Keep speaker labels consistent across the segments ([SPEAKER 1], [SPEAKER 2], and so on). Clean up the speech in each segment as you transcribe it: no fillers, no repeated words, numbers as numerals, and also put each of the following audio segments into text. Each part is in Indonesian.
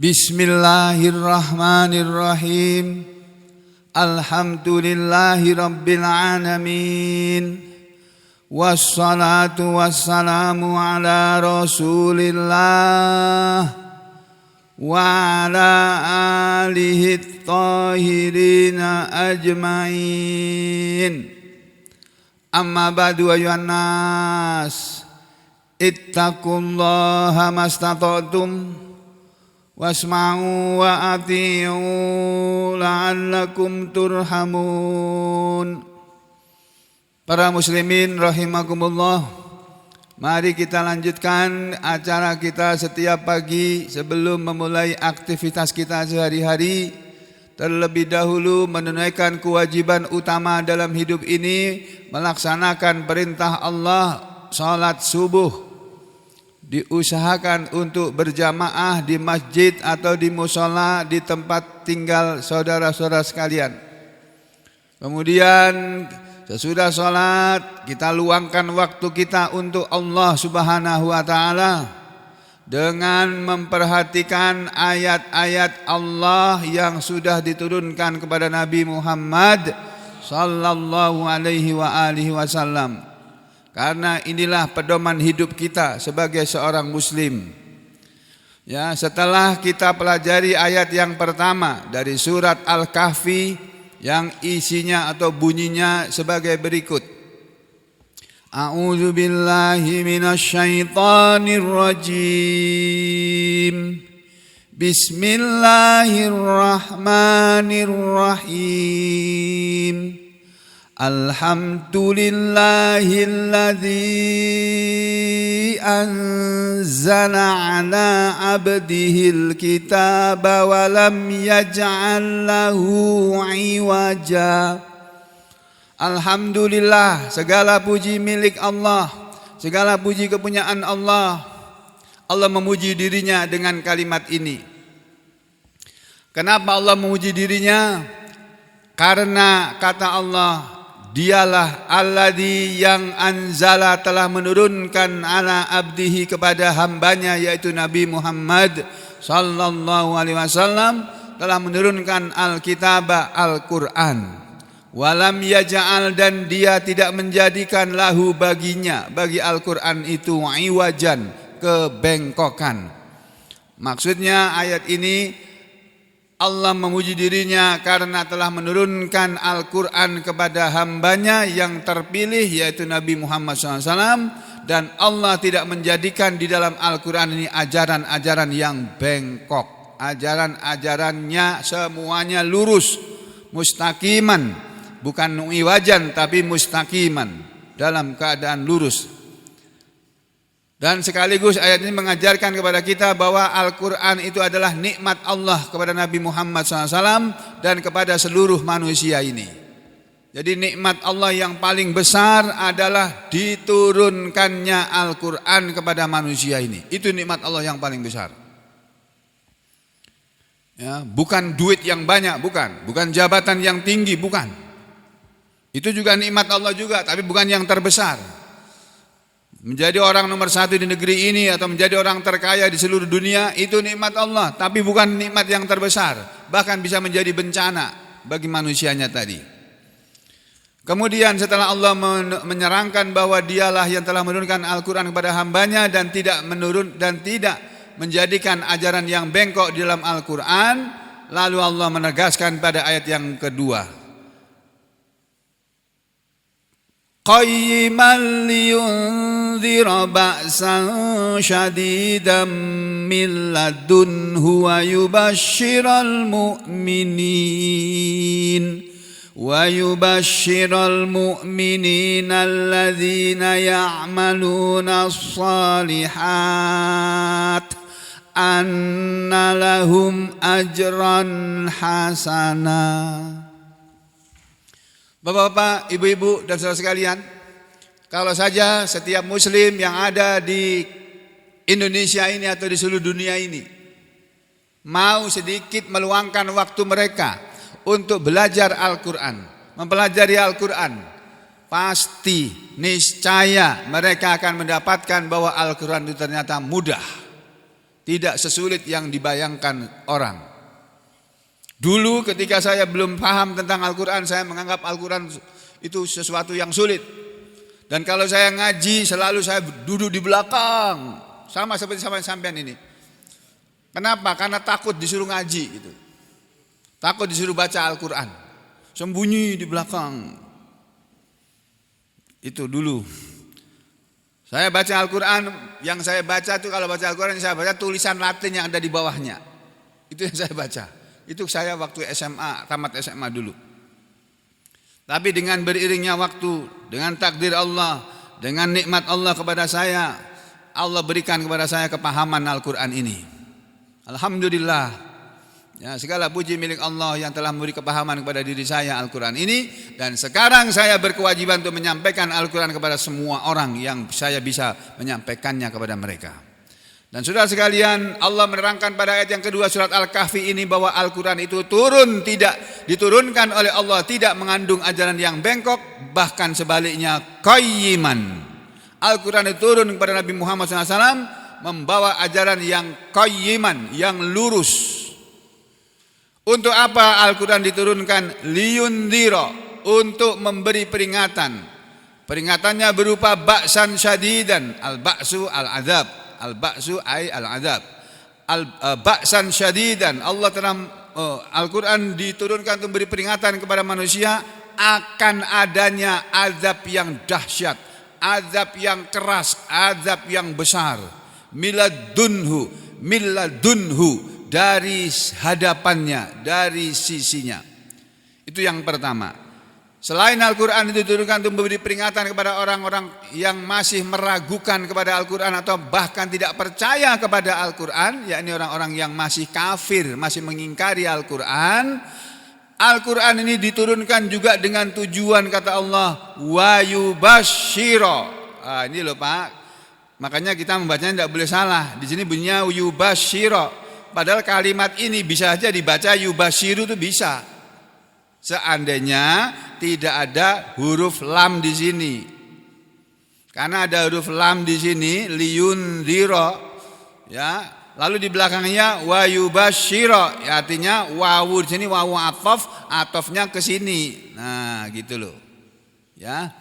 [SPEAKER 1] Bismillahirrahmanirrahim. Alhamdulillahi rabbil alamin. Wassalatu wassalamu ala Rasulillah wa ala alihi thahirina ajmain. Amma ba'du ayuhan nas, ittaqullaha mastata'tum wasma'u wa ati'u la'allakum turhamun. Para muslimin rahimakumullah, mari kita lanjutkan acara kita setiap pagi sebelum memulai aktivitas kita sehari-hari. Terlebih dahulu menunaikan kewajiban utama dalam hidup ini, melaksanakan perintah Allah, salat subuh. Diusahakan untuk berjamaah di masjid atau di musola di tempat tinggal saudara-saudara sekalian. Kemudian sesudah sholat kita luangkan waktu kita untuk Allah Subhanahu wa ta'ala dengan memperhatikan ayat-ayat Allah yang sudah diturunkan kepada Nabi Muhammad sallallahu alaihi wasallam. Karena inilah pedoman hidup kita sebagai seorang muslim. Ya, setelah kita pelajari ayat yang pertama dari surat Al-Kahfi yang isinya atau bunyinya sebagai berikut. A'udzu billahi minasyaitonir rajim. Bismillahirrahmanirrahim. Alhamdulillahilladzi anzala ala abdihil kitaba wa lam yaj'al lahu iwaja. Alhamdulillah, segala puji milik Allah, segala puji kepunyaan Allah. Allah memuji dirinya dengan kalimat ini. Kenapa Allah memuji dirinya? Karena kata Allah, dialah alladzi yang anzala telah menurunkan ala abdihi kepada hambanya yaitu Nabi Muhammad sallallahu alaihi wasallam, telah menurunkan al-kitaba Al-Qur'an. Walam yaj'al, dan dia tidak menjadikan lahu baginya, bagi Al-Qur'an itu iwajan, kebengkokan. Maksudnya ayat ini Allah memuji dirinya karena telah menurunkan Al-Quran kepada hambanya yang terpilih yaitu Nabi Muhammad SAW. Dan Allah tidak menjadikan di dalam Al-Quran ini ajaran-ajaran yang bengkok. Ajaran-ajarannya semuanya lurus, mustaqiman. Bukan iwajan tapi mustaqiman, dalam keadaan lurus. Dan sekaligus ayat ini mengajarkan kepada kita bahwa Al-Quran itu adalah nikmat Allah kepada Nabi Muhammad SAW dan kepada seluruh manusia ini. Jadi nikmat Allah yang paling besar adalah diturunkannya Al-Quran kepada manusia ini. Itu nikmat Allah yang paling besar. Ya, bukan duit yang banyak, bukan jabatan yang tinggi, bukan. Itu juga nikmat Allah juga, tapi bukan yang terbesar. Menjadi orang nomor satu di negeri ini atau menjadi orang terkaya di seluruh dunia, itu nikmat Allah, tapi bukan nikmat yang terbesar. Bahkan bisa menjadi bencana bagi manusianya tadi. Kemudian setelah Allah menyerangkan bahwa dialah yang telah menurunkan Al-Quran kepada hambanya dan tidak menjadikan ajaran yang bengkok di dalam Al-Quran, lalu Allah menegaskan pada ayat yang kedua, qayyiman liyunzira ba'san syadidan min ladunhu wa yubashshiral mu'minin alladzina ya'maluna as-salihat anna lahum ajran hasanah. Bapak-bapak, ibu-ibu dan saudara sekalian, kalau saja setiap muslim yang ada di Indonesia ini atau di seluruh dunia ini mau sedikit meluangkan waktu mereka untuk belajar Al-Quran, mempelajari Al-Quran, pasti niscaya mereka akan mendapatkan bahwa Al-Quran itu ternyata mudah. Tidak sesulit yang dibayangkan orang. Dulu ketika saya belum paham tentang Al-Quran, saya menganggap Al-Quran itu sesuatu yang sulit. Dan kalau saya ngaji selalu saya duduk di belakang. Sama seperti sampean ini. Kenapa? Karena takut disuruh ngaji itu. Takut disuruh baca Al-Quran. Sembunyi di belakang. Itu dulu. Saya baca Al-Quran, yang saya baca itu kalau baca Al-Quran saya baca tulisan Latin yang ada di bawahnya. Itu yang saya baca. Itu saya waktu SMA, tamat SMA dulu. Tapi dengan beriringnya waktu, dengan takdir Allah, dengan nikmat Allah kepada saya, Allah berikan kepada saya kepahaman Al-Quran ini. Alhamdulillah. Ya, segala puji milik Allah yang telah memberi kepahaman kepada diri saya Al-Quran ini. Dan sekarang saya berkewajiban untuk menyampaikan Al-Quran kepada semua orang yang saya bisa menyampaikannya kepada mereka. Dan saudara sekalian, Allah menerangkan pada ayat yang kedua surat Al-Kahfi ini bahwa Al-Quran itu tidak diturunkan oleh Allah, tidak mengandung ajaran yang bengkok, bahkan sebaliknya qayyiman. Al-Quran itu turun kepada Nabi Muhammad SAW membawa ajaran yang qayyiman, yang lurus. Untuk apa Al-Quran diturunkan? Liyundhira, untuk memberi peringatan. Peringatannya berupa ba'san syadidan. Al-ba'su al-adab. Al-ba'su ay al-adab. Ba'san syadidan. Al-Quran diturunkan untuk memberi peringatan kepada manusia akan adanya azab yang dahsyat, azab yang keras, azab yang besar. Miladunhu dari hadapannya, dari sisinya. Itu yang pertama. Selain Al-Quran itu diturunkan untuk memberi peringatan kepada orang-orang yang masih meragukan kepada Al-Quran atau bahkan tidak percaya kepada Al-Quran, yakni orang-orang yang masih kafir, masih mengingkari Al-Quran. Al-Quran ini diturunkan juga dengan tujuan, kata Allah, wa yubashshira. Ini loh Pak. Makanya kita membacanya tidak boleh salah. Di sini bunyinya yubashshira. Padahal kalimat ini bisa saja dibaca yubashiru, itu bisa. Seandainya tidak ada huruf lam di sini. Karena ada huruf lam di sini, liyundhira, ya. Lalu di belakangnya wa yubashshira, ya, artinya wawu di sini wawu atofnya ke sini. Nah, gitu loh. Ya.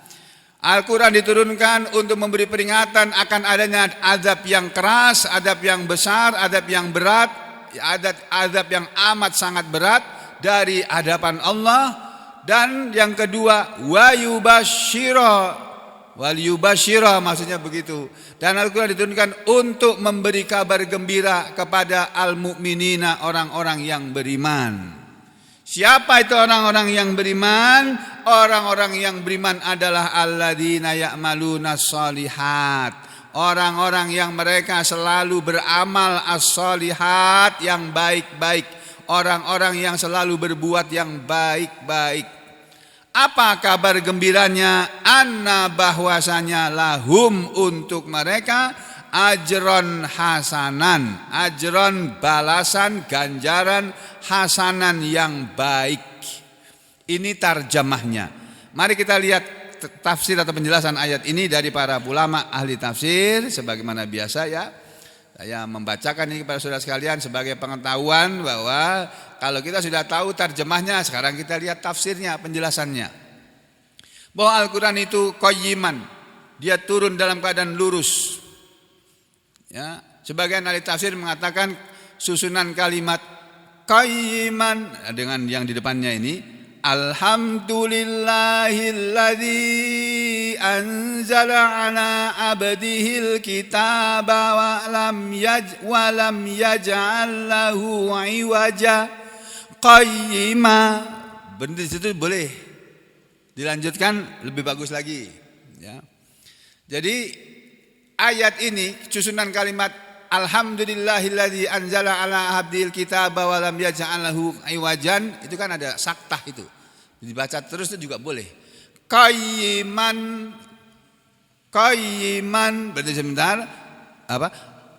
[SPEAKER 1] Al-Quran diturunkan untuk memberi peringatan akan adanya azab yang keras, azab yang besar, azab yang berat, azab yang amat sangat berat dari hadapan Allah. Dan yang kedua, wa yubashshira maksudnya begitu. Dan Al-Quran diturunkan untuk memberi kabar gembira kepada al-mu'minina, orang-orang yang beriman. Siapa itu orang-orang yang beriman? Orang-orang yang beriman adalah alladzina ya'maluna shalihat. Orang-orang yang mereka selalu beramal as-shalihat, yang baik-baik. Orang-orang yang selalu berbuat yang baik-baik. Apa kabar gembiranya? Anna, bahwasanya lahum, untuk mereka, ajron hasanan, ajron balasan, ganjaran hasanan yang baik. Ini tarjamahnya. Mari kita lihat tafsir atau penjelasan ayat ini dari para ulama ahli tafsir. Sebagaimana biasa ya, saya membacakan ini kepada saudara sekalian sebagai pengetahuan bahwa kalau kita sudah tahu tarjamahnya, sekarang kita lihat tafsirnya, penjelasannya. Bahwa Al-Quran itu qayyiman, dia turun dalam keadaan lurus. Ya, sebagian ahli tafsir mengatakan susunan kalimat qayyiman dengan yang di depannya ini, alhamdulillahilladzi anzala ala abdihil kitaba wa lam yaj'al lahu iwaja qayyima. Berhenti di situ boleh, dilanjutkan lebih bagus lagi ya. Jadi ayat ini susunan kalimat alhamdulillahilladzi anzala ala abdil kitaba wa lam yaj'al lahu iwajan, itu kan ada saktah, itu dibaca terus itu juga boleh. Qayyiman berarti sebentar apa?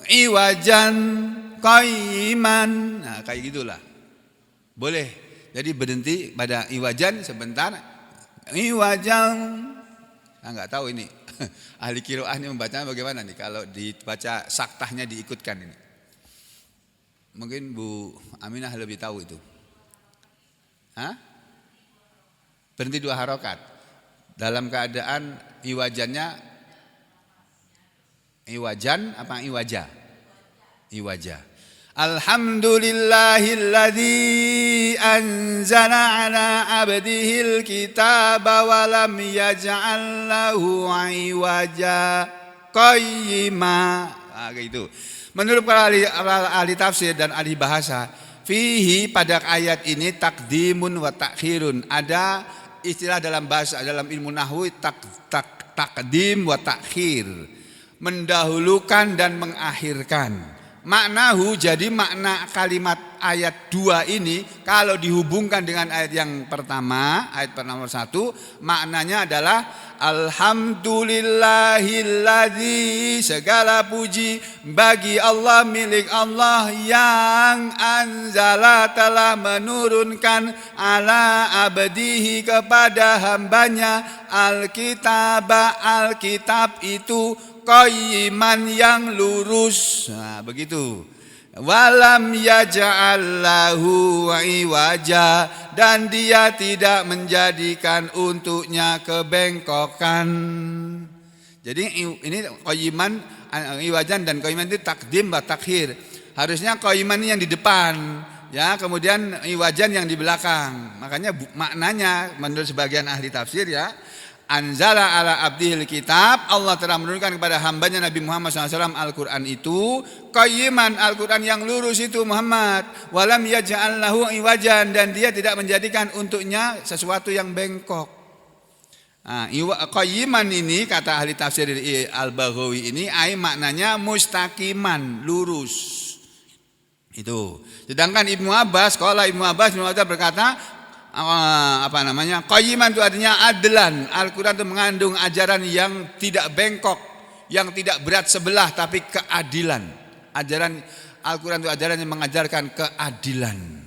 [SPEAKER 1] Iwajan qayyiman. Nah, kayak gitulah. Boleh. Jadi berhenti pada iwajan sebentar. Iwajan. Saya enggak tahu ini. Ahli qiraah ini membacanya bagaimana nih kalau dibaca saktahnya diikutkan ini. Mungkin Bu Aminah lebih tahu itu. Hah? Berhenti 2 harokat. Dalam keadaan iwajannya iwajan apa iwaja? Iwaja. Alhamdulillahilladzi anzala ala abdihil kitaba wa lam yaj'al lahu iwaja qayyima. Gitu. Menurut para ahli tafsir dan ahli bahasa, fihi pada ayat ini takdimun wa takhirun. Ada istilah dalam bahasa dalam ilmu nahwu takdim wa takhir. Mendahulukan dan mengakhirkan. Maknahu, jadi makna kalimat ayat 2 ini kalau dihubungkan dengan ayat yang pertama, ayat nomor 1, maknanya adalah alhamdulillahilladzi, segala puji bagi Allah, milik Allah yang anzala, telah menurunkan ala abdihi, kepada hambanya, alkitab itu qayyiman, yang lurus. Nah, begitu. Walam yaj'al lahu iwaja, dan dia tidak menjadikan untuknya kebengkokan. Jadi ini qayyiman, iwajan dan qayyiman itu takdim wa takhir. Harusnya qayyiman ini yang di depan, ya, kemudian iwajan yang di belakang. Makanya maknanya menurut sebagian ahli tafsir, ya, anzala ala abdihil kitab, Allah telah menurunkan kepada hambanya Nabi Muhammad SAW Al-Quran itu qayyiman, Al-Quran yang lurus itu Muhammad, walam yaj'al lahu iwajan, dan dia tidak menjadikan untuknya sesuatu yang bengkok. Nah, qayyiman ini kata ahli tafsir Al-Baghawi ini maknanya mustaqiman, lurus. Itu. Sedangkan Ibnu Abbas berkata qayyiman itu artinya adlan. Al-Quran itu mengandung ajaran yang tidak bengkok, yang tidak berat sebelah, tapi keadilan. Ajaran Al-Quran itu ajaran yang mengajarkan keadilan.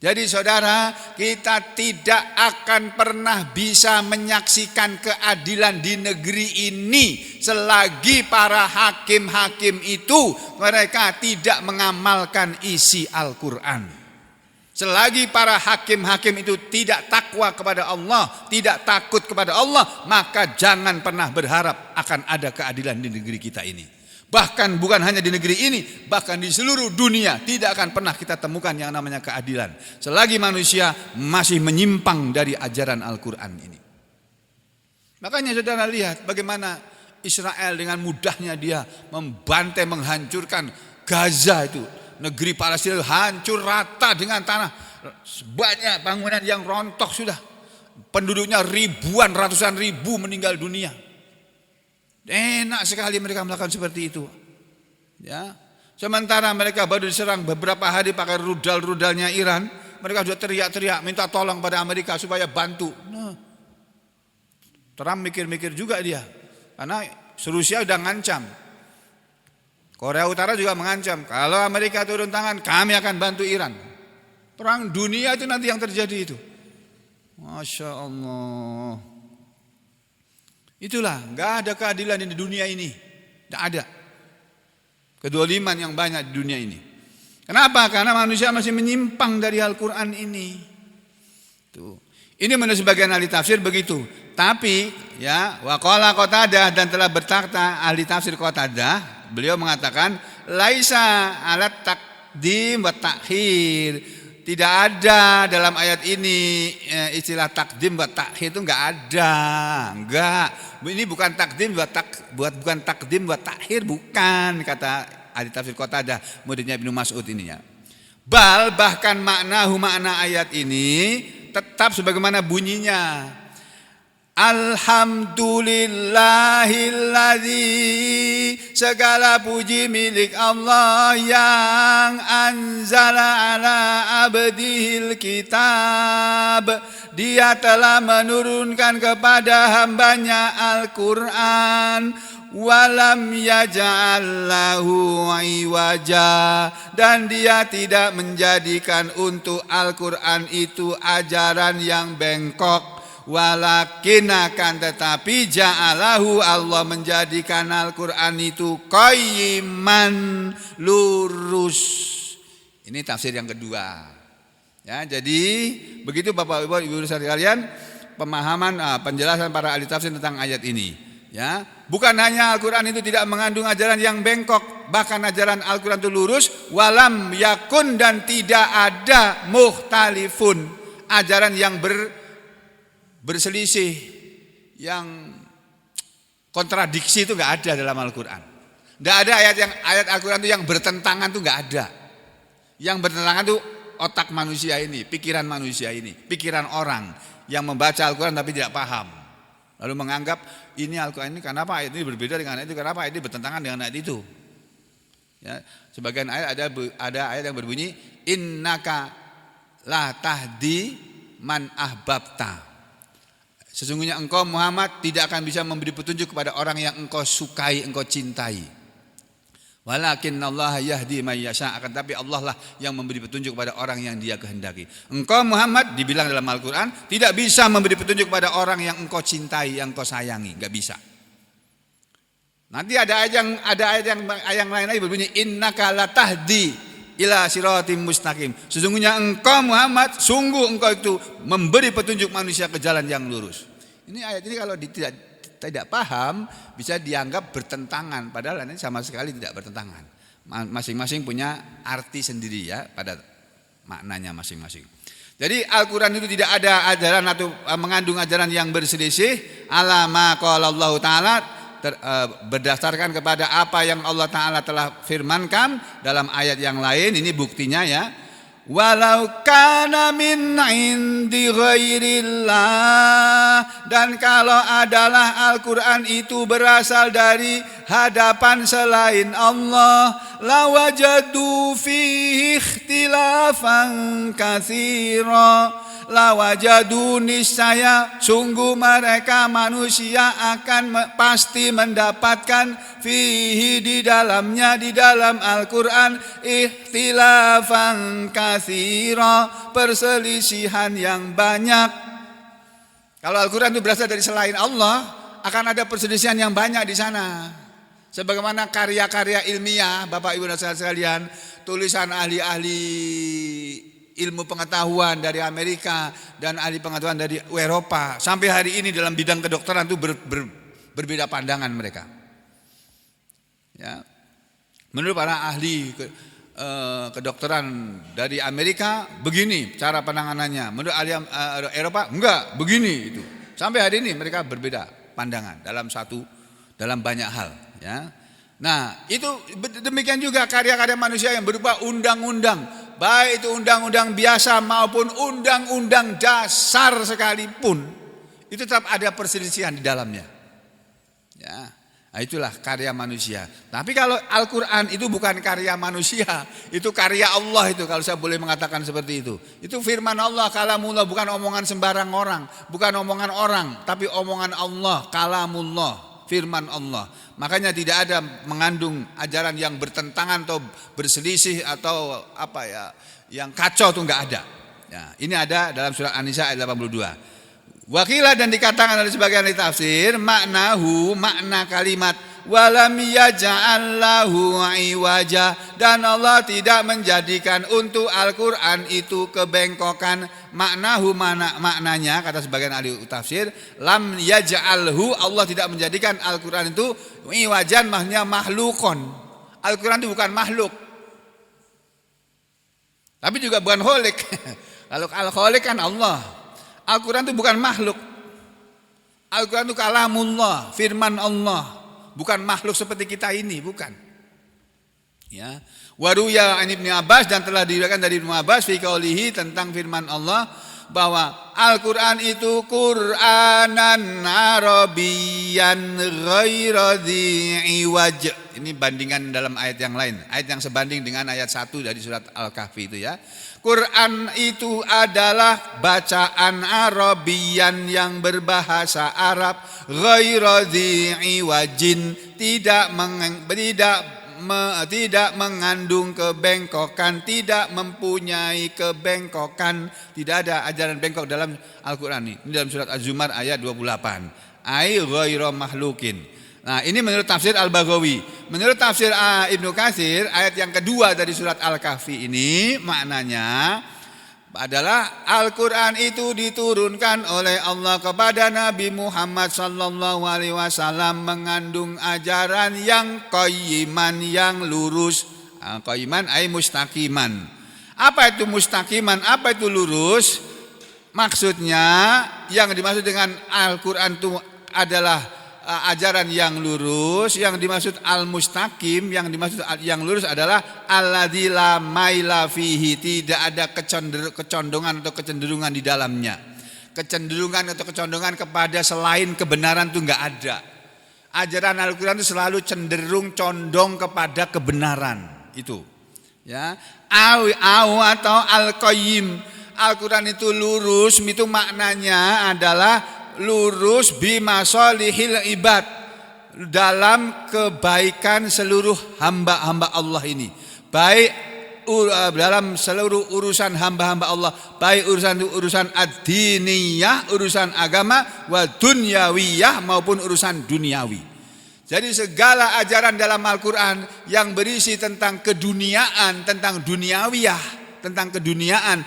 [SPEAKER 1] Jadi saudara, kita tidak akan pernah bisa menyaksikan keadilan di negeri ini selagi para hakim-hakim itu mereka tidak mengamalkan isi Al-Quran. Selagi para hakim-hakim itu tidak takwa kepada Allah, tidak takut kepada Allah, maka jangan pernah berharap akan ada keadilan di negeri kita ini. Bahkan bukan hanya di negeri ini, bahkan di seluruh dunia tidak akan pernah kita temukan yang namanya keadilan selagi manusia masih menyimpang dari ajaran Al-Quran ini. Makanya saudara lihat bagaimana Israel dengan mudahnya dia membantai, menghancurkan Gaza itu. Negeri Palestina hancur rata dengan tanah. Banyak bangunan yang rontok sudah. Penduduknya ribuan, ratusan ribu meninggal dunia. Enak sekali mereka melakukan seperti itu. Ya. Sementara mereka baru diserang beberapa hari pakai rudal-rudalnya Iran, mereka sudah teriak-teriak minta tolong pada Amerika supaya bantu. Nah, Trump mikir-mikir juga dia. Karena Rusia sudah ngancam. Korea Utara juga mengancam, kalau Amerika turun tangan, kami akan bantu Iran. Perang dunia itu nanti yang terjadi itu. Masya Allah. Itulah, gak ada keadilan di dunia ini. Tidak ada. Kedoliman yang banyak di dunia ini. Kenapa? Karena manusia masih menyimpang dari Al-Quran ini. Tuh. Ini menurut sebagian ahli tafsir begitu. Tapi, ya, waqala Qatadah, dan telah berkata ahli tafsir Qatadah, beliau mengatakan laisa alat takdim wa takhir. Tidak ada dalam ayat ini istilah takdim wa takhir, itu enggak ada. Enggak. Ini bukan takdim bukan takdim wa takhir, bukan, kata ahli tafsir Qatadah, muridnya Ibnu Mas'ud ini, ya. Bahkan makna ayat ini tetap sebagaimana bunyinya. Alhamdulillahilladzi, segala puji milik Allah yang anzala ala abdihil kitab, dia telah menurunkan kepada hambanya Al-Quran, walam yaj'al lahu iwaja, dan dia tidak menjadikan untuk Al-Quran itu ajaran yang bengkok. Walakin akan tetapi ja'alahu, Allah menjadikan Al-Quran itu qayyiman, lurus. Ini tafsir yang kedua. Ya, jadi begitu Bapak Ibu sekalian pemahaman penjelasan para ahli tafsir tentang ayat ini. Ya, bukan hanya Al-Qur'an itu tidak mengandung ajaran yang bengkok, bahkan ajaran Al-Qur'an itu lurus, walam yakun dan tidak ada mukhtalifun, ajaran yang berselisih, yang kontradiksi itu enggak ada dalam Al-Qur'an. Enggak ada ayat Al-Qur'an itu yang bertentangan itu enggak ada. Yang bertentangan itu otak manusia ini, pikiran manusia ini, pikiran orang yang membaca Al-Qur'an tapi tidak paham. Lalu menganggap ini Al-Qur'an ini kenapa ayat ini berbeda dengan ayat itu, kenapa ayat ini bertentangan dengan ayat itu. Ya, sebagian ayat ada ayat yang berbunyi innaka la tahdi man ahbabta. Sesungguhnya engkau Muhammad tidak akan bisa memberi petunjuk kepada orang yang engkau sukai, engkau cintai. Walakinnallaha yahdi may yasha, akan tapi Allah lah yang memberi petunjuk kepada orang yang Dia kehendaki. Engkau Muhammad dibilang dalam Al-Qur'an tidak bisa memberi petunjuk kepada orang yang engkau cintai, yang engkau sayangi, enggak bisa. Nanti ada ayat yang lain lagi berbunyi innaka latahdi ila siratim mustaqim. Sesungguhnya engkau Muhammad, sungguh engkau itu memberi petunjuk manusia ke jalan yang lurus. Ini ayat ini kalau tidak paham bisa dianggap bertentangan, padahal ini sama sekali tidak bertentangan. Masing-masing punya arti sendiri ya pada maknanya masing-masing. Jadi Al-Qur'an itu tidak ada ajaran atau mengandung ajaran yang berselisih alama qala Allah taala, berdasarkan kepada apa yang Allah taala telah firmankan dalam ayat yang lain. Ini buktinya ya. Walau kana min indi ghairillah, dan kalau adalah Al-Qur'an itu berasal dari hadapan selain Allah, lawajadu fihi ikhtilafan katsira, lawajadu niscaya sungguh mereka manusia akan pasti mendapatkan fihi di dalamnya, di dalam Al-Qur'an ikhtilafan katsira, perselisihan yang banyak. Kalau Al-Qur'an itu berasal dari selain Allah, akan ada perselisihan yang banyak di sana. Sebagaimana karya-karya ilmiah, Bapak Ibu dan saudara sekalian, tulisan ahli-ahli ilmu pengetahuan dari Amerika dan ahli pengetahuan dari Eropa, sampai hari ini dalam bidang kedokteran itu berbeda pandangan mereka. Ya. Menurut para ahli kedokteran dari Amerika begini cara penanganannya, menurut ahli Eropa enggak begini itu. Sampai hari ini mereka berbeda pandangan dalam banyak hal. Ya. Nah itu demikian juga karya-karya manusia yang berupa undang-undang, baik itu undang-undang biasa maupun undang-undang dasar sekalipun, itu tetap ada perselisihan di dalamnya. Ya, nah itulah karya manusia. Tapi kalau Al-Qur'an itu bukan karya manusia, itu karya Allah itu, kalau saya boleh mengatakan seperti itu. Itu firman Allah, kalamullah, bukan omongan sembarang orang, bukan omongan orang, tapi omongan Allah, kalamullah, firman Allah. Makanya tidak ada mengandung ajaran yang bertentangan atau berselisih atau apa ya, yang kacau itu enggak ada. Ya, ini ada dalam surat An-Nisa ayat 82. Wakilah dan dikatakan oleh sebagian ahli tafsir, makna kalimat walam yaj'allahu iwaja, dan Allah tidak menjadikan untuk Al-Qur'an itu kebengkokan. Maknanya kata sebagian ahli tafsir, lam yaj'alhu, Allah tidak menjadikan Al-Qur'an itu iwajan, maksudnya makhlukon. Al-Qur'an itu bukan makhluk, tapi juga bukan kholik. Kalau al-kholik kan Allah. Al-Qur'an itu bukan makhluk. Al-Qur'an itu kalamullah, firman Allah, bukan makhluk seperti kita ini, bukan. Ya. Waruya an Ibnu Abbas, dan telah diriwayatkan dari Ibnu Abbas fi qaulihi, tentang firman Allah bahwa Al-Qur'an itu Qur'anan Arabiyyan ghaira dzi iwaj. Ini bandingan dalam ayat yang lain, ayat yang sebanding dengan ayat 1 dari surat Al-Kahfi itu ya. Quran itu adalah bacaan Arabian yang berbahasa Arab, ghaira dzi iwajin, tidak mengandung kebengkokan, tidak mempunyai kebengkokan, tidak ada ajaran bengkok dalam Al-Qur'an ini. Ini dalam surat Az-Zumar ayat 28. Ai ghairu mahlukin. Nah, ini menurut tafsir Al-Baghawi. Menurut tafsir Ibnu Katsir, ayat yang kedua dari surat Al-Kahfi ini maknanya adalah Al-Quran itu diturunkan oleh Allah kepada Nabi Muhammad sallallahu alaihi wasallam mengandung ajaran yang qayyiman, yang lurus. Qayyiman ay mustaqiman. Apa itu mustaqiman? Apa itu lurus? Maksudnya yang dimaksud dengan Al-Quran itu adalah ajaran yang lurus. Yang dimaksud al-mustaqim, yang dimaksud yang lurus adalah alladzi la maila fihi, tidak ada kecondongan atau kecenderungan di dalamnya. Kecenderungan atau kecondongan kepada selain kebenaran itu enggak ada. Ajaran Al-Quran itu selalu cenderung condong kepada kebenaran itu. Ya, atau al-qayyim. Al-Quran itu lurus, itu maknanya adalah lurus bimasolihil ibad, dalam kebaikan seluruh hamba-hamba Allah ini, baik dalam seluruh urusan hamba-hamba Allah, baik urusan ad-diniyah, urusan agama, wa dunyawiyah, maupun urusan duniawi. Jadi segala ajaran dalam Al-Quran yang berisi tentang keduniaan, tentang duniawiyah, tentang keduniaan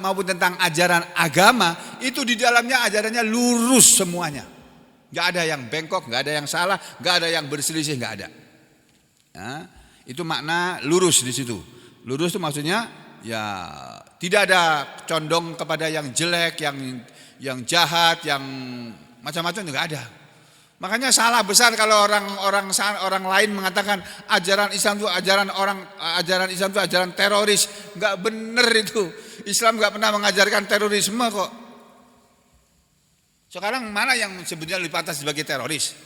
[SPEAKER 1] maupun tentang ajaran agama, itu di dalamnya ajarannya lurus semuanya. Enggak ada yang bengkok, enggak ada yang salah, enggak ada yang berselisih, enggak ada. Ya, itu makna lurus di situ. Lurus itu maksudnya ya tidak ada condong kepada yang jelek, yang jahat, yang macam-macam, enggak ada. Makanya salah besar kalau orang lain mengatakan ajaran Islam itu ajaran Islam itu ajaran teroris. Enggak benar itu. Islam enggak pernah mengajarkan terorisme kok. Sekarang mana yang sebenarnya dipantas sebagai teroris?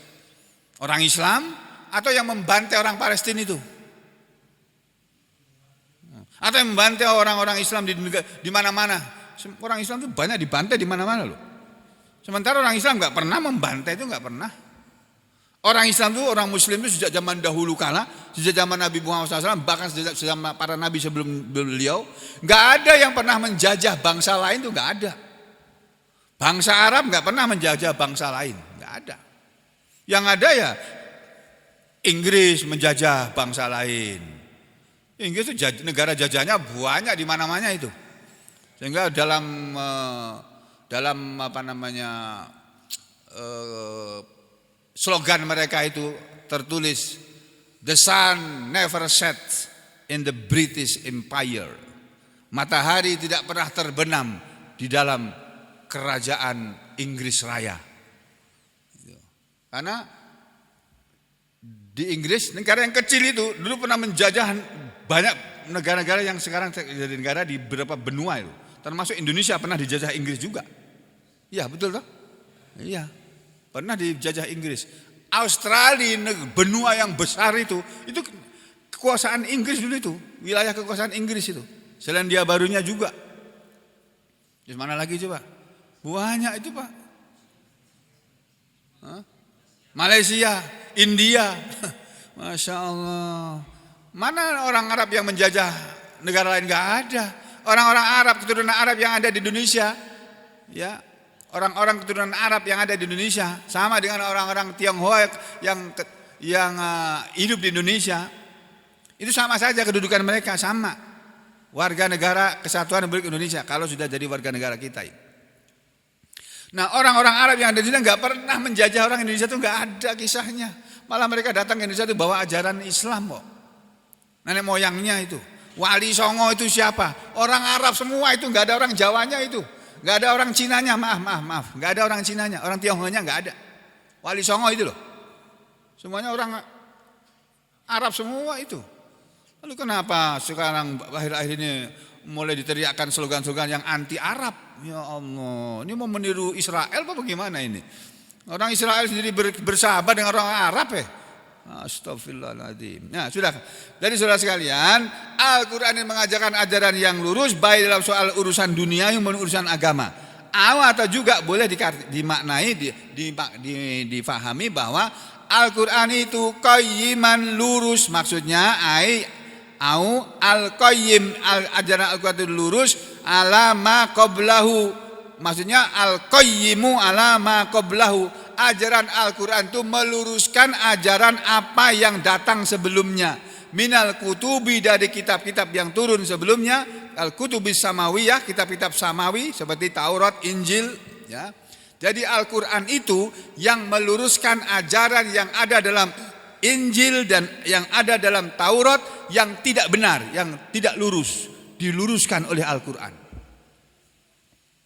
[SPEAKER 1] Orang Islam atau yang membantai orang Palestina itu? Atau yang membantai orang-orang Islam di mana-mana? Orang Islam itu banyak dibantai di mana-mana loh. Sementara orang Islam enggak pernah membantai, itu enggak pernah. Orang Islam itu, orang Muslim itu sejak zaman dahulu kala, sejak zaman Nabi Muhammad SAW, bahkan sejak zaman para Nabi sebelum beliau, enggak ada yang pernah menjajah bangsa lain, itu enggak ada. Bangsa Arab enggak pernah menjajah bangsa lain, enggak ada. Yang ada ya Inggris menjajah bangsa lain. Inggris itu negara jajahnya banyak di mana-mana itu. Sehingga dalam slogan mereka itu tertulis, "The sun never sets in the British Empire." Matahari tidak pernah terbenam di dalam kerajaan Inggris Raya. Karena di Inggris, negara yang kecil itu dulu pernah menjajah banyak negara-negara yang sekarang jadi negara di beberapa benua itu. Termasuk Indonesia pernah dijajah Inggris juga. Iya, betul toh? Iya. Pernah dijajah Inggris. Australia, benua yang besar itu kekuasaan Inggris dulu itu, wilayah kekuasaan Inggris itu. Selandia Barunya juga. Di mana lagi coba? Banyak itu, Pak. Malaysia, India. Masya Allah. Mana orang Arab yang menjajah negara lain? Enggak ada. Orang-orang Arab, keturunan Arab yang ada di Indonesia, ya, orang-orang keturunan Arab yang ada di Indonesia sama dengan orang-orang Tionghoa yang hidup di Indonesia, itu sama saja kedudukan mereka, sama warga negara Kesatuan Republik Indonesia kalau sudah jadi warga negara kita. Nah, orang-orang Arab yang ada di sini nggak pernah menjajah orang Indonesia, itu nggak ada kisahnya. Malah mereka datang ke Indonesia itu bawa ajaran Islam kok. Nenek moyangnya itu. Wali Songo itu siapa? Orang Arab semua itu, nggak ada orang Jawanya itu. Nggak ada orang Cinanya, maaf. Nggak ada orang Cinanya, orang Tionghoanya nggak ada. Wali Songo itu loh. Semuanya orang Arab semua itu. Lalu kenapa sekarang akhir-akhir ini mulai diteriakkan slogan-slogan yang anti Arab? Ya Allah, ini mau meniru Israel apa bagaimana ini? Orang Israel sendiri bersahabat dengan orang Arab ya. Astagfirullahaladzim. Nah, sudah. Jadi saudara sekalian, Al-Quran ini mengajarkan ajaran yang lurus baik dalam soal urusan dunia maupun urusan agama. Atau juga boleh dimaknai, difahami bahwa Al-Quran itu qayyiman, lurus. Maksudnya al-qayyim, ajaran Al-Quran itu lurus ala ma qablahu. Maksudnya al-qayyimu ala ma qablahu, ajaran Al-Quran itu meluruskan ajaran apa yang datang sebelumnya. Minal kutubi, dari kitab-kitab yang turun sebelumnya, al-kutubis samawiyah, kitab-kitab samawi seperti Taurat, Injil, ya. Jadi Al-Quran itu yang meluruskan ajaran yang ada dalam Injil dan yang ada dalam Taurat yang tidak benar, yang tidak lurus, diluruskan oleh Al-Quran.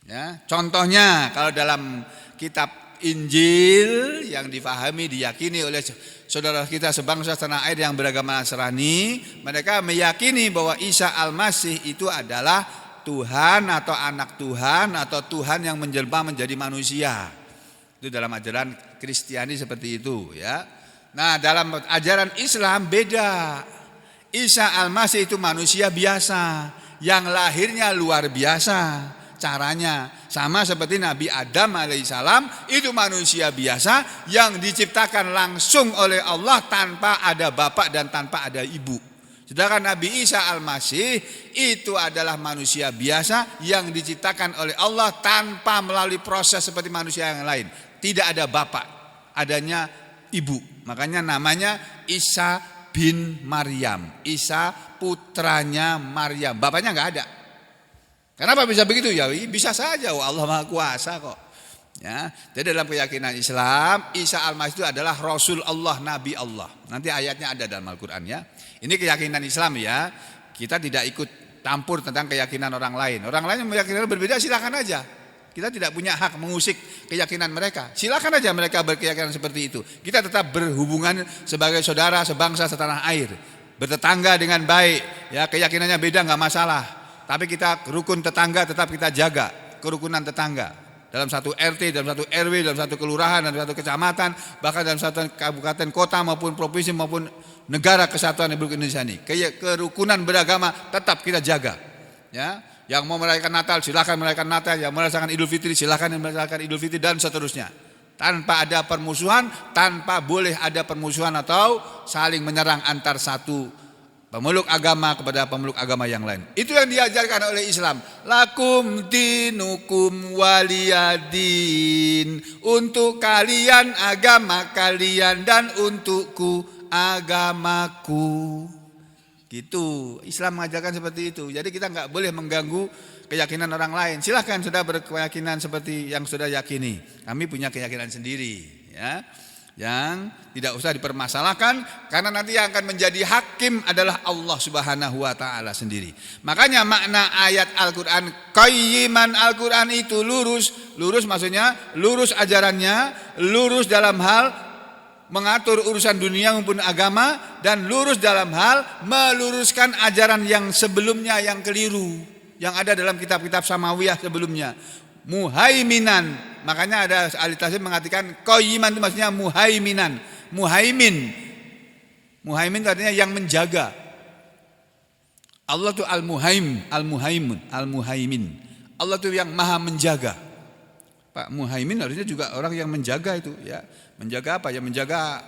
[SPEAKER 1] Ya, contohnya kalau dalam kitab Injil yang difahami, diyakini oleh saudara kita sebangsa tanah air yang beragama Nasrani, mereka meyakini bahwa Isa Al-Masih itu adalah Tuhan atau anak Tuhan atau Tuhan yang menjelma menjadi manusia. Itu dalam ajaran Kristiani seperti itu, ya. Nah, dalam ajaran Islam beda. Isa Al-Masih itu manusia biasa yang lahirnya luar biasa. Caranya sama seperti Nabi Adam alaihissalam, itu manusia biasa yang diciptakan langsung oleh Allah tanpa ada bapak dan tanpa ada ibu. Sedangkan Nabi Isa Al-Masih itu adalah manusia biasa yang diciptakan oleh Allah tanpa melalui proses seperti manusia yang lain. Tidak ada bapak, adanya ibu. Makanya namanya Isa bin Maryam. Isa putranya Maryam. Bapaknya enggak ada. Kenapa bisa begitu? Ya bisa saja, Allah Maha Kuasa kok. Ya, jadi dalam keyakinan Islam, Isa Al-Masih itu adalah Rasul Allah, Nabi Allah. Nanti ayatnya ada dalam Al-Quran, ya. Ini keyakinan Islam, ya. Kita tidak ikut campur tentang keyakinan orang lain. Orang lain yang meyakini berbeda, silakan aja. Kita tidak punya hak mengusik keyakinan mereka. Silakan aja mereka berkeyakinan seperti itu. Kita tetap berhubungan sebagai saudara sebangsa setanah air, bertetangga dengan baik. Ya, keyakinannya beda nggak masalah. Tapi kita rukun tetangga tetap kita jaga, kerukunan tetangga. Dalam satu RT, dalam satu RW, dalam satu kelurahan, dalam satu kecamatan, bahkan dalam satu kabupaten, kota maupun provinsi maupun negara kesatuan Republik Indonesia ini. Kerukunan beragama tetap kita jaga. Ya, yang mau merayakan Natal silakan merayakan Natal, yang merayakan Idul Fitri silakan merayakan Idul Fitri dan seterusnya. Tanpa ada permusuhan, tanpa boleh ada permusuhan atau saling menyerang antar satu pemeluk agama kepada pemeluk agama yang lain. Itu yang diajarkan oleh Islam. Lakum dinukum waliyadin. Untuk kalian agama kalian dan untukku agamaku. Gitu. Islam mengajarkan seperti itu. Jadi kita enggak boleh mengganggu keyakinan orang lain. Silahkan sudah berkeyakinan seperti yang sudah yakini. Kami punya keyakinan sendiri, ya. Yang tidak usah dipermasalahkan, karena nanti yang akan menjadi hakim adalah Allah Subhanahu wa taala sendiri. Makanya makna ayat Al-Qur'an qayyiman, Al-Qur'an itu lurus. Lurus maksudnya lurus ajarannya, lurus dalam hal mengatur urusan dunia maupun agama, dan lurus dalam hal meluruskan ajaran yang sebelumnya yang keliru, yang ada dalam kitab-kitab samawiyah sebelumnya. Muhaiminan, makanya ada ahli tafsir mengatakan qayyiman itu maksudnya muhaiminan. Muhaimin itu artinya yang menjaga. Allah itu al-muhaimin. Allah itu yang maha menjaga. Pak Muhaimin harusnya juga orang yang menjaga itu, ya. Menjaga apa? Ya menjaga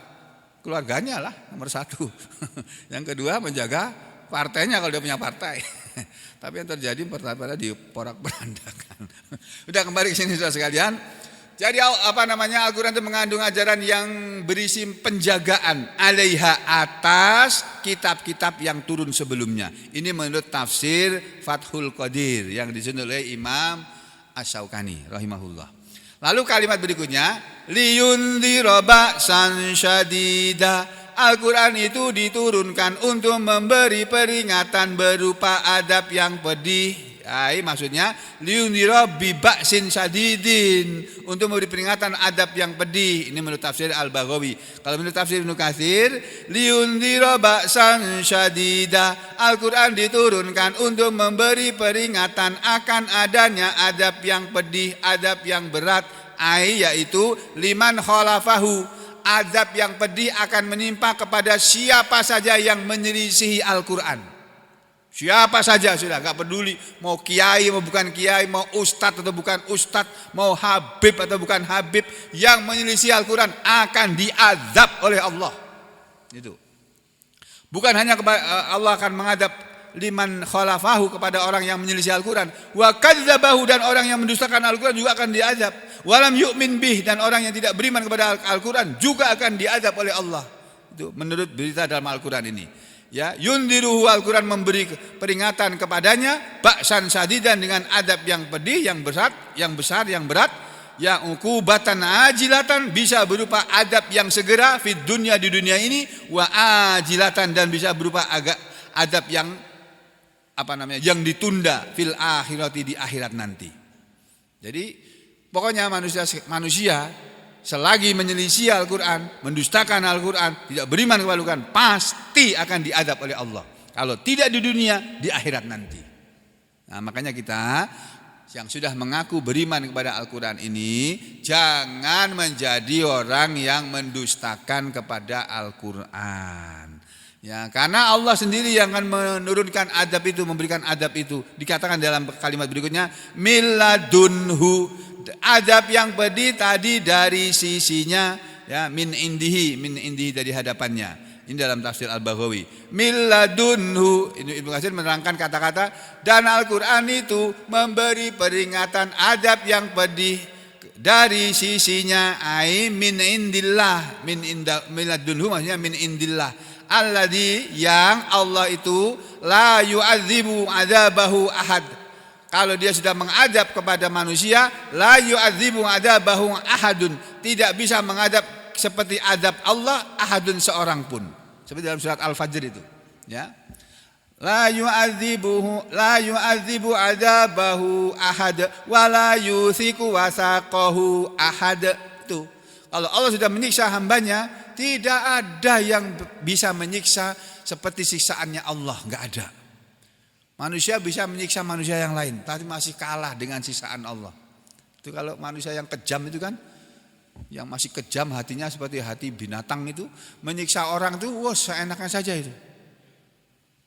[SPEAKER 1] keluarganya lah, nomor satu. Yang kedua menjaga partainya kalau dia punya partai. Tapi yang terjadi pertama diporak-porandakan. Udah kembali ke sini saudara sekalian. Jadi Al-Quran itu mengandung ajaran yang berisi penjagaan alaiha, atas kitab-kitab yang turun sebelumnya. Ini menurut tafsir Fathul Qadir yang disusun oleh Imam Asy-Syaukani rahimahullah. Lalu kalimat berikutnya, liyundhira ba'san syadida. Al-Quran itu diturunkan untuk memberi peringatan berupa adab yang pedih. Maksudnya liyundhira bi ba'sin syadidin, untuk memberi peringatan adab yang pedih. Ini menurut tafsir Al-Baghawi. Kalau menurut tafsir Ibnu Katsir, liyundhira ba'san syadida. Al-Quran diturunkan untuk memberi peringatan akan adanya adab yang pedih, adab yang berat, yaitu liman khalafahu. Azab yang pedih akan menimpa kepada siapa saja yang menyelisihi Al-Quran. Siapa saja sudah, gak peduli mau kiai mau bukan kiai, mau ustadz atau bukan ustadz, mau habib atau bukan habib, yang menyelisihi Al-Quran akan diazab oleh Allah. Itu. Bukan hanya Allah akan mengadab liman khalafahu, kepada orang yang menyelisih Al-Quran. Wa kadzabahu, dan orang yang mendustakan Al-Quran juga akan diazab. Walam yu'min bih, dan orang yang tidak beriman kepada Al-Quran juga akan diazab oleh Allah. Itu menurut berita dalam Al-Quran ini. Ya, yundiruhu, Al-Quran memberi peringatan kepadanya, ba'san sadidan, dengan adab yang pedih, yang besar, yang berat, ya uqubatan ajilatan, bisa berupa adab yang segera, fid dunya, di dunia ini, wa ajilatan, dan bisa berupa adab yang yang ditunda, fil akhirati, di akhirat nanti. Jadi pokoknya manusia selagi menyelisih Al-Quran, mendustakan Al-Quran, tidak beriman kepada Al-Quran, pasti akan diadab oleh Allah. Kalau tidak di dunia, di akhirat nanti. Nah, makanya kita yang sudah mengaku beriman kepada Al-Quran ini, jangan menjadi orang yang mendustakan kepada Al-Quran. Ya, karena Allah sendiri yang akan menurunkan adab itu, memberikan adab itu. Dikatakan dalam kalimat berikutnya, miladunhu, adab yang pedih tadi dari sisinya, ya, min indihi dari hadapannya. Ini dalam tafsir Al-Baghawi. Miladunhu, ini Ibnu Katsir menerangkan kata-kata, dan Al-Quran itu memberi peringatan adab yang pedih dari sisinya, ai min indillah, miladunhu maksudnya min indillah. Alladzi, yang Allah itu la yu'adzibu adzabahu ahad. Kalau dia sudah mengadab kepada manusia, la yu'adzibu adzabahu ahadun, tidak bisa mengadab seperti adab Allah ahadun, seorang pun. Seperti dalam surat Al-Fajr itu, ya. La yu'adzibu adzabahu ahad wa la yuthiqu wasaqahu ahad. Itu kalau Allah sudah menyiksa hambanya, tidak ada yang bisa menyiksa seperti siksaannya Allah, enggak ada. Manusia bisa menyiksa manusia yang lain, tapi masih kalah dengan siksaan Allah. Itu kalau manusia yang kejam itu kan, yang masih kejam hatinya seperti hati binatang itu, menyiksa orang itu, wah, seenaknya saja itu.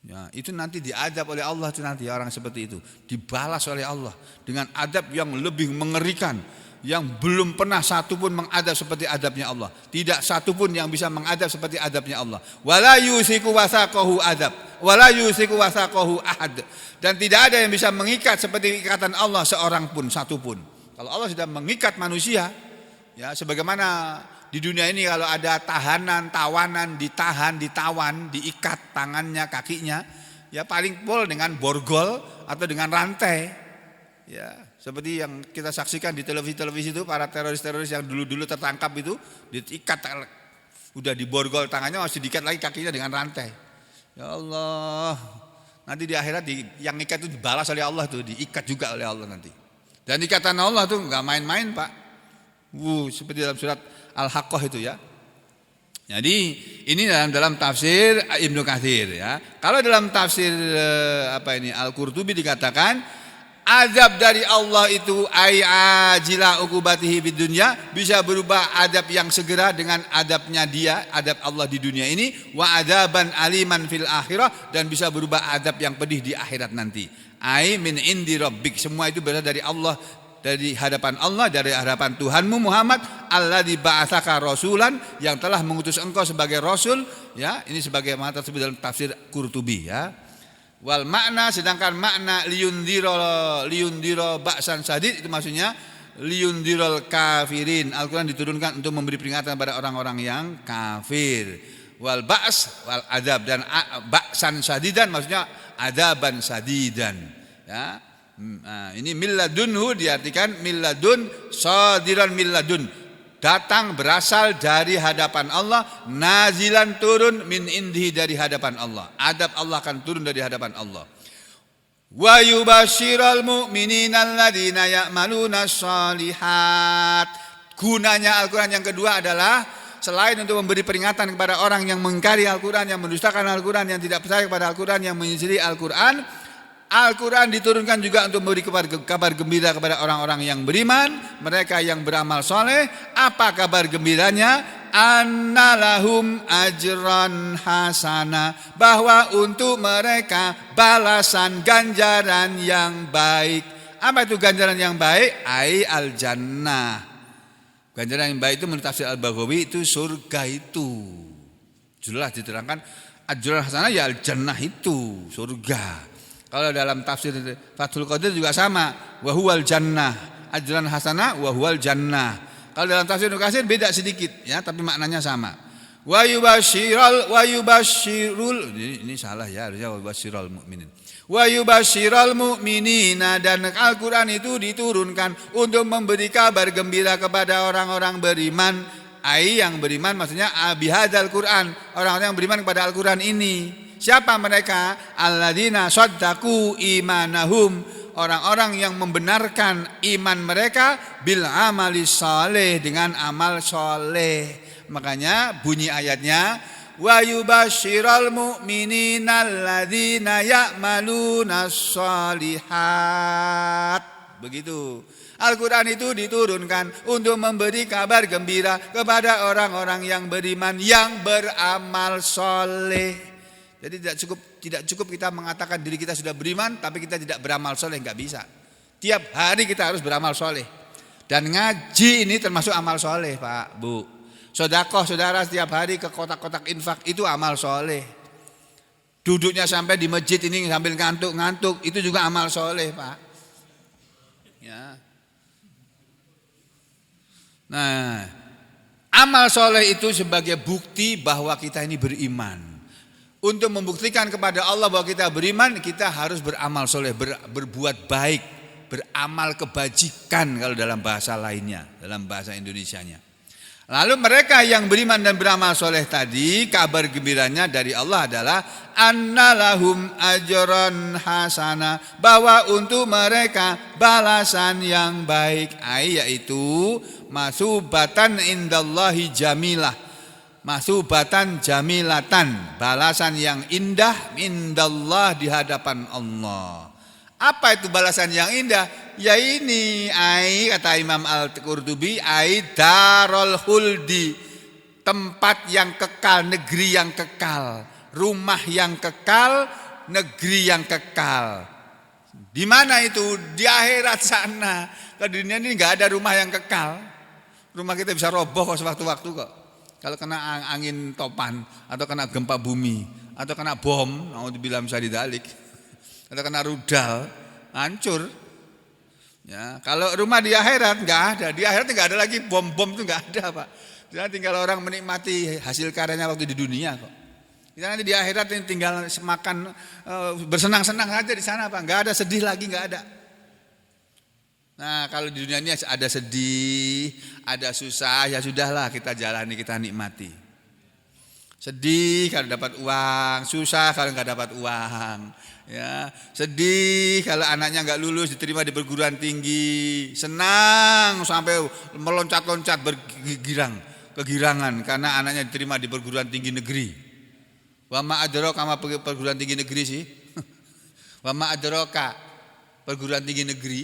[SPEAKER 1] Ya, itu nanti diadab oleh Allah, itu nanti orang seperti itu dibalas oleh Allah dengan adab yang lebih mengerikan, yang belum pernah satupun mengadab seperti adabnya Allah. Tidak satupun yang bisa mengadab seperti adabnya Allah. Wala yusiku wasaqahu adab, wala yusiku wasaqahu ahad. Dan tidak ada yang bisa mengikat seperti ikatan Allah seorang pun, satupun. Kalau Allah sudah mengikat manusia, ya, sebagaimana di dunia ini kalau ada tahanan, tawanan, ditawan, diikat tangannya, kakinya, ya paling pol dengan borgol atau dengan rantai. Ya, seperti yang kita saksikan di televisi itu, para teroris-teroris yang dulu-dulu tertangkap itu diikat, udah diborgol tangannya, masih diikat lagi kakinya dengan rantai. Ya Allah, nanti di akhirat yang ikat itu dibalas oleh Allah, tuh diikat juga oleh Allah nanti. Dan ikatan Allah tuh nggak main-main, Pak. Seperti dalam surat Al-Haqqah itu, ya. Jadi ini dalam tafsir Ibnu Katsir, ya. Kalau dalam tafsir Al-Qurtubi dikatakan azab dari Allah itu ai ajila uqubatihi bid dunya, bisa berubah adab yang segera dengan adabnya dia, adab Allah di dunia ini, wa adaban aliman fil akhirah, dan bisa berubah adab yang pedih di akhirat nanti. Ai min indi rabbik, semua itu berasal dari Allah, dari hadapan Allah, dari hadapan Tuhanmu Muhammad, alladzi ba'atsaka rasulan, yang telah mengutus engkau sebagai rasul, ya. Ini sebagai makna tersebut dalam tafsir Qurtubi, ya. Wal makna, sedangkan makna liyundiro ba'san sadid, itu maksudnya liyundirol kafirin. Al-Quran diturunkan untuk memberi peringatan pada orang-orang yang kafir. Wal ba's wal adab, dan ba'san sadidan maksudnya adaban sadidan, ya. Ini milladunhu diartikan milladun, sadiran milladun, datang berasal dari hadapan Allah, nazilan turun min indihi dari hadapan Allah. Adab Allah akan turun dari hadapan Allah. Wa yubasyiral mu'minina alladzina ya'maluna shalihat. Gunanya Al-Quran yang kedua adalah selain untuk memberi peringatan kepada orang yang mengingkari Al-Quran, yang mendustakan Al-Quran, yang tidak percaya kepada Al-Quran, yang menyelisihi Al-Quran, Al-Quran diturunkan juga untuk memberi kabar gembira kepada orang-orang yang beriman, mereka yang beramal soleh. Apa kabar gembiranya? Annalahum ajran hasana, bahwa untuk mereka balasan ganjaran yang baik. Apa itu ganjaran yang baik? Ai al-jannah. Ganjaran yang baik itu menurut tafsir Al-Baghawi itu surga itu. Jelas diterangkan ajran hasanah ya al-jannah itu surga. Kalau dalam tafsir Fathul Qadir juga sama, wa huwal jannah, ajran hasanah wa huwal jannah. Kalau dalam tafsir Ibnu Katsir beda sedikit ya, tapi maknanya sama. Wa yubashirul ini salah ya, harusnya wa yubashirul mu'minin. Wa yubashirul mu'minina, dan Al-Qur'an itu diturunkan untuk memberi kabar gembira kepada orang-orang beriman. Yang beriman maksudnya bihadzal Qur'an, orang-orang yang beriman kepada Al-Qur'an ini. Siapa mereka? Alladzina shaddaqu imanahum, orang-orang yang membenarkan iman mereka bil amali shalih, dengan amal soleh. Makanya bunyi ayatnya wa yubashshiral mu'minina alladzina ya'maluna shalihat. Begitu. Al-Quran itu diturunkan untuk memberi kabar gembira kepada orang-orang yang beriman, yang beramal soleh. Jadi tidak cukup kita mengatakan diri kita sudah beriman tapi kita tidak beramal soleh, nggak bisa. Tiap hari kita harus beramal soleh. Dan ngaji ini termasuk amal soleh, Pak, Bu. Sedekah saudara setiap hari ke kotak-kotak infak itu amal soleh. Duduknya sampai di masjid ini sambil ngantuk-ngantuk itu juga amal soleh, Pak. Ya. Nah, amal soleh itu sebagai bukti bahwa kita ini beriman. Untuk membuktikan kepada Allah bahwa kita beriman, kita harus beramal soleh, berbuat baik, beramal kebajikan kalau dalam bahasa lainnya, dalam bahasa Indonesianya. Lalu mereka yang beriman dan beramal soleh tadi, kabar gembiranya dari Allah adalah annalahum ajran hasana, bahwa untuk mereka balasan yang baik, yaitu masubatan indallahi jamilah, masubatan jamilatan, balasan yang indah indallah, di hadapan Allah. Apa itu balasan yang indah? Ya ini kata Imam Al-Qurtubi, darul khuldi, tempat yang kekal, negeri yang kekal, rumah yang kekal, negeri yang kekal. Di mana itu? Di akhirat sana. Di dunia ini nggak ada rumah yang kekal. Rumah kita bisa roboh kok sewaktu-waktu kok. Kalau kena angin topan, atau kena gempa bumi, atau kena bom, naudzubillah min dzalik, atau kena rudal, hancur. Ya, kalau rumah di akhirat nggak ada, di akhirat nggak ada lagi bom-bom, itu nggak ada, Pak. Jadi tinggal orang menikmati hasil karyanya waktu di dunia kok. Kita nanti di akhirat ini tinggal makan, bersenang-senang saja di sana, Pak. Nggak ada sedih lagi, nggak ada. Nah, kalau di dunia ini ada sedih, ada susah, ya sudahlah kita jalani, kita nikmati. Sedih kalau dapat uang, susah kalau nggak dapat uang. Ya, sedih kalau anaknya nggak lulus diterima di perguruan tinggi, senang sampai meloncat-loncat kegirangan karena anaknya diterima di perguruan tinggi negeri. Wa ma adraka ma perguruan tinggi negeri sih? Wa ma adraka perguruan tinggi negeri.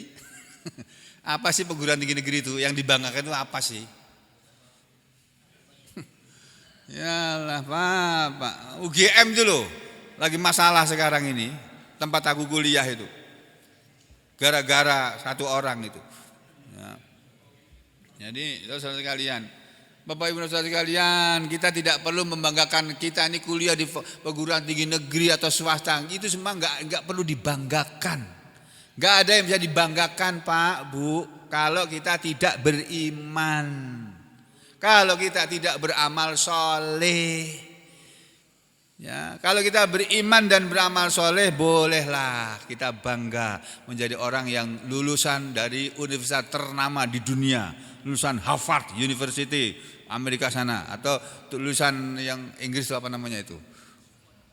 [SPEAKER 1] Apa sih perguruan tinggi negeri itu? Yang dibanggakan itu apa sih? Yalah, Pak. UGM itu loh, lagi masalah sekarang ini. Tempat aku kuliah itu, gara-gara satu orang itu. Ya. Jadi saudara sekalian, Bapak Ibu saudara sekalian, kita tidak perlu membanggakan kita ini kuliah di perguruan tinggi negeri atau swasta. Itu semua nggak perlu dibanggakan. Nggak ada yang bisa dibanggakan, Pak, Bu, kalau kita tidak beriman, kalau kita tidak beramal soleh. Ya, kalau kita beriman dan beramal soleh, bolehlah kita bangga menjadi orang yang lulusan dari universitas ternama di dunia, lulusan Harvard University Amerika sana, atau lulusan yang Inggris apa namanya itu,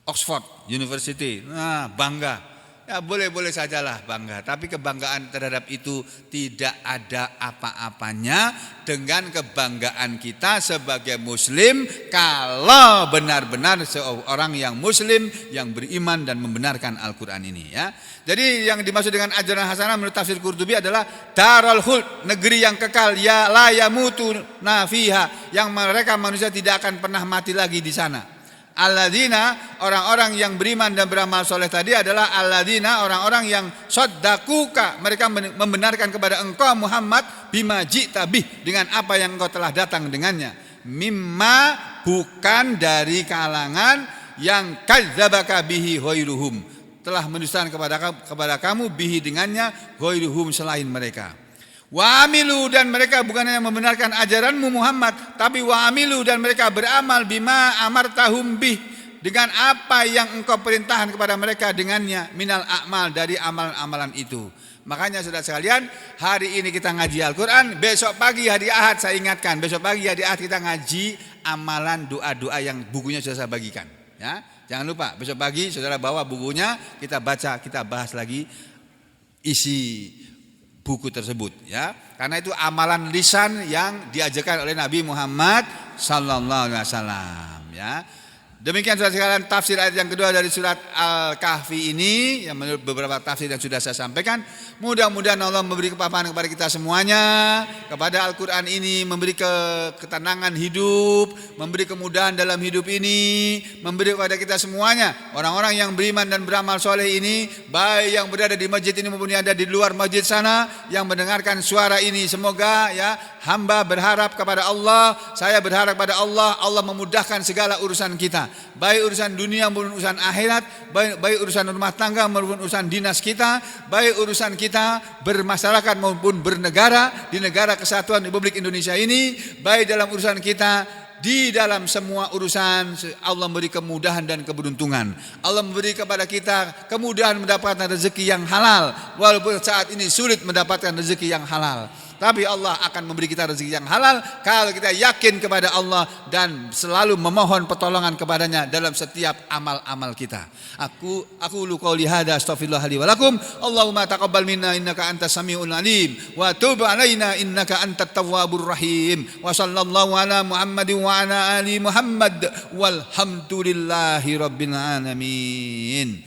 [SPEAKER 1] Oxford University. Nah, bangga. Ya boleh-boleh sajalah bangga, tapi kebanggaan terhadap itu tidak ada apa-apanya dengan kebanggaan kita sebagai muslim, kalau benar-benar seorang yang muslim yang beriman dan membenarkan Al-Qur'an ini, ya. Jadi yang dimaksud dengan ajran hasanah menurut tafsir Qurtubi adalah darul khuld, negeri yang kekal, ya la yamutu nafiha, yang mereka manusia tidak akan pernah mati lagi di sana. Alladzina, orang-orang yang beriman dan beramal soleh tadi adalah alladzina, orang-orang yang saddaquka, mereka membenarkan kepada engkau Muhammad bima ji'ta bih, dengan apa yang engkau telah datang dengannya. Mimma, bukan dari kalangan yang kadzdzabaka bihi ghairuhum, telah mendustakan kepada kamu bihi dengannya ghairuhum selain mereka. Wa amilu, dan mereka bukan hanya membenarkan ajaranmu Muhammad, tapi wa amilu, dan mereka beramal bima amartahum bih, dengan apa yang engkau perintahkan kepada mereka dengannya, minal a'mal, dari amalan-amalan itu. Makanya saudara sekalian, hari ini kita ngaji Al-Quran, besok pagi hari Ahad, saya ingatkan, besok pagi hari Ahad kita ngaji amalan doa-doa yang bukunya sudah saya bagikan, ya. Jangan lupa besok pagi saudara bawa bukunya, kita baca, kita bahas lagi isi buku tersebut, ya. Karena itu amalan lisan yang diajarkan oleh Nabi Muhammad sallallahu alaihi wasallam, ya. Demikian saudara sekalian tafsir ayat yang kedua dari surat Al-Kahfi ini, yang menurut beberapa tafsir yang sudah saya sampaikan. Mudah-mudahan Allah memberi kepahaman kepada kita semuanya, kepada Al-Quran ini, memberi ketenangan hidup, memberi kemudahan dalam hidup ini, memberi kepada kita semuanya, orang-orang yang beriman dan beramal soleh ini, baik yang berada di masjid ini maupun yang ada di luar masjid sana, yang mendengarkan suara ini. Semoga, ya, hamba berharap kepada Allah, saya berharap kepada Allah, Allah memudahkan segala urusan kita, baik urusan dunia maupun urusan akhirat, baik urusan rumah tangga maupun urusan dinas kita, baik urusan kita bermasyarakat maupun bernegara, di negara kesatuan Republik Indonesia ini, baik dalam urusan kita, di dalam semua urusan. Allah memberi kemudahan dan keberuntungan. Allah memberi kepada kita kemudahan mendapatkan rezeki yang halal, walaupun saat ini sulit mendapatkan rezeki yang halal. Tapi Allah akan memberi kita rezeki yang halal kalau kita yakin kepada Allah dan selalu memohon pertolongan kepadanya dalam setiap amal-amal kita. Aku qouli hadza astaghfirullah li wa lakum. Allahumma taqabbal minna innaka antas samiul alim wa tub alaina innaka antat tawwabur rahim. Wa sallallahu ala Muhammadin wa ala ali Muhammad walhamdulillahi rabbil alamin.